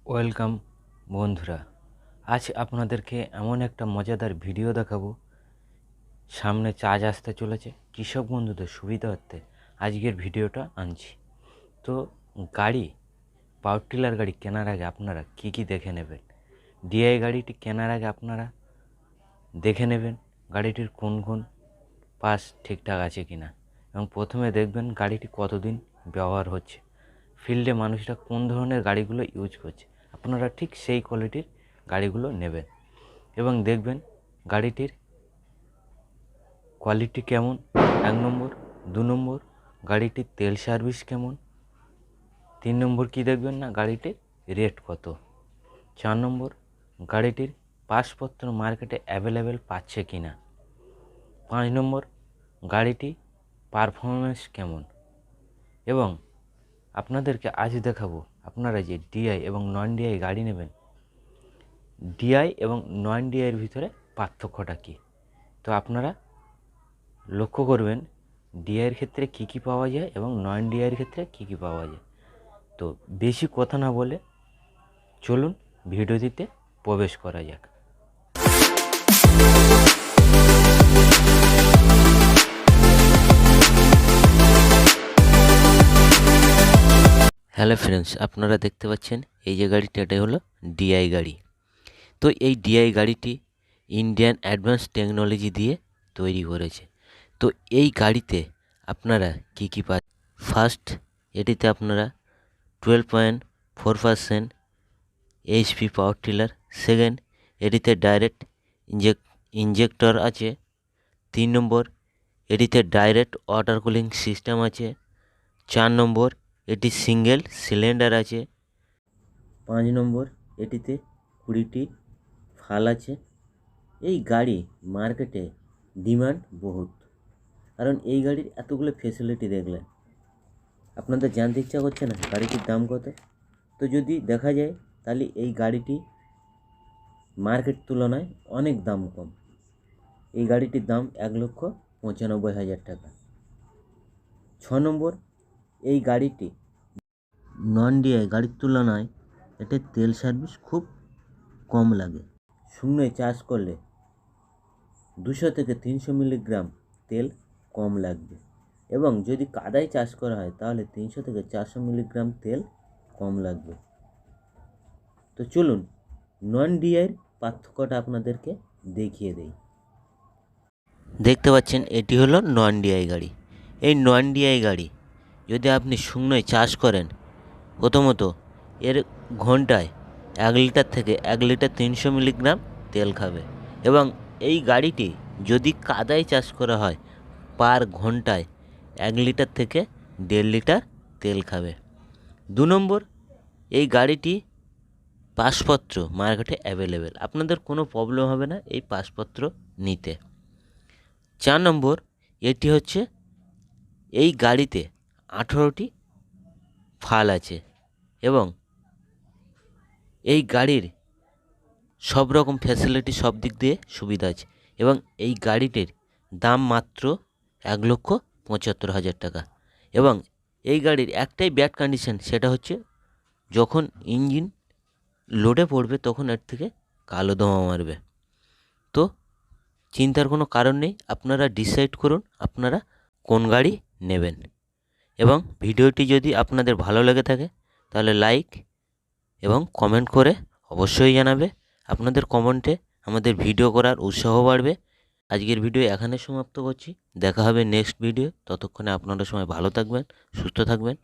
Welcome বন্ধুরা। আজ আপনাদেরকে এমন একটা মজাদার ভিডিও দেখাবো। সামনে চার্জ আসতে চলেছে, কৃষক বন্ধুদের সুবিধার্থে আজকের ভিডিওটা আনছি। তো পাওয়ার টিলার গাড়ি কেনার আগে আপনারা কি দেখে নেবেন। ডিআই গাড়িটি কেনার আগে আপনারা দেখে নেবেন গাড়িটির কোন কোন পাস ঠিকঠাক আছে কিনা, এবং প্রথমে দেখবেন গাড়িটি কতদিন ব্যবহার হচ্ছে, ফিল্ডে মানুষরা কোন ধরনের গাড়িগুলো ইউজ করছে। আপনারা ঠিক সেই কোয়ালিটির গাড়িগুলো নেবেন এবং দেখবেন গাড়িটির কোয়ালিটি কেমন, 1 নম্বর। 2 নম্বর, গাড়িটির তেল সার্ভিস কেমন। 3 নম্বর, কি দেখবেন না গাড়িটির রেট কত। 4 নম্বর, গাড়িটির পাসপত্র মার্কেটে অ্যাভেলেবেল পাচ্ছে কি না। 5 নম্বর, গাড়িটি পারফরমেন্স কেমন। এবং আপনাদেরকে আজ দেখাবো আপনারা যে ডিআই এবং নন ডিআই গাড়ি নেবেন, ডিআই এবং নন ডিআইয়ের ভিতরে পার্থক্যটা কী। তো আপনারা লক্ষ্য করবেন ডিআইয়ের ক্ষেত্রে কি পাওয়া যায় এবং নন ডিআইয়ের ক্ষেত্রে কি পাওয়া যায়। তো বেশি কথা না বলে চলুন ভিডিওটিতে প্রবেশ করা যাক। হ্যালো ফ্রেন্ডস, আপনারা দেখতে পাচ্ছেন এই যে গাড়িটা, এটা হলো ডিআই গাড়ি। তো এই ডিআই গাড়িটি ইন্ডিয়ান অ্যাডভান্স টেকনোলজি দিয়ে তৈরি করেছে। তো এই গাড়িতে আপনারা কি পাচ্ছেন। ফার্স্ট, এটিতে আপনারা 12.4% এইচপি পাওয়ার টিলার। সেকেন্ড, এটিতে ডাইরেক্ট ইঞ্জেক্টর আছে। 3 নম্বর, এটিতে ডাইরেক্ট ওয়াটার কুলিং সিস্টেম আছে। 4 নম্বর, এটি সিঙ্গেল সিলিন্ডার আছে। 5 নম্বর, এটিতে 20টি ফাল আছে। এই গাড়ি মার্কেটে ডিমান্ড বহুত, কারণ এই গাড়ির এতগুলো ফেসিলিটি দেখলে আপনাদের জানতে ইচ্ছা করছে না গাড়িটির দাম কত। তো যদি দেখা যায় তাহলে এই গাড়িটি মার্কেট তুলনায় অনেক দাম কম। এই গাড়িটির দাম 1,95,000 টাকা। 6 নম্বর, এই গাড়িটি নন ডিআই গাড়ির তুলনায় এতে তেল সার্ভিস খুব কম লাগে। শূন্যে চার্জ করলে 200 থেকে 300 মিলিগ্রাম তেল কম লাগবে, এবং যদি কাদায় চার্জ করা হয় তাহলে 300 থেকে 400 মিলিগ্রাম তেল কম লাগবে। তো চলুন নন ডিআইয়ের পার্থক্যটা আপনাদেরকে দেখিয়ে দেই। দেখতে পাচ্ছেন এটি হলো নন ডিআই গাড়ি। এই নন ডিআই গাড়ি যদি আপনি শূন্যে চার্জ করেন, প্রথমত এর ঘন্টায় 1 লিটার থেকে 1 লিটার 300 মিলিগ্রাম তেল খাবে, এবং এই গাড়িটি যদি কাদায় চার্জ করা হয় পার ঘন্টায় 1 লিটার থেকে 1.5 লিটার তেল খাবে। 2 নম্বর, এই গাড়িটি পাসপত্র মার্কেটে অ্যাভেলেবেল, আপনাদের কোনো প্রবলেম হবে না এই পাসপত্র নিতে। 4 নম্বর, এটি হচ্ছে এই গাড়িতে 18টি ফাল আছে, এবং এই গাড়ির সব রকম ফ্যাসিলিটি সব দিক দিয়ে সুবিধা আছে, এবং এই গাড়িটির দাম মাত্র 1,75,000 টাকা। এবং এই গাড়ির একটাই ব্যাড কন্ডিশন, সেটা হচ্ছে যখন ইঞ্জিন লোডে পড়বে তখন এর থেকে কালো ধোঁয়া মারবে। তো চিন্তার কোনো কারণ নেই, আপনারা ডিসাইড করুন আপনারা কোন গাড়ি নেবেন। এবং ভিডিওটি যদি আপনাদের ভালো লেগে থাকে তাহলে লাইক এবং কমেন্ট করে অবশ্যই জানাবে। আপনাদের কমেন্টে আমাদের ভিডিও করার উৎসাহ বাড়বে। আজকের ভিডিও এখানে সমাপ্ত করছি, দেখা হবে নেক্সট ভিডিও। ততক্ষণে আপনারা সবাই ভালো থাকবেন, সুস্থ থাকবেন।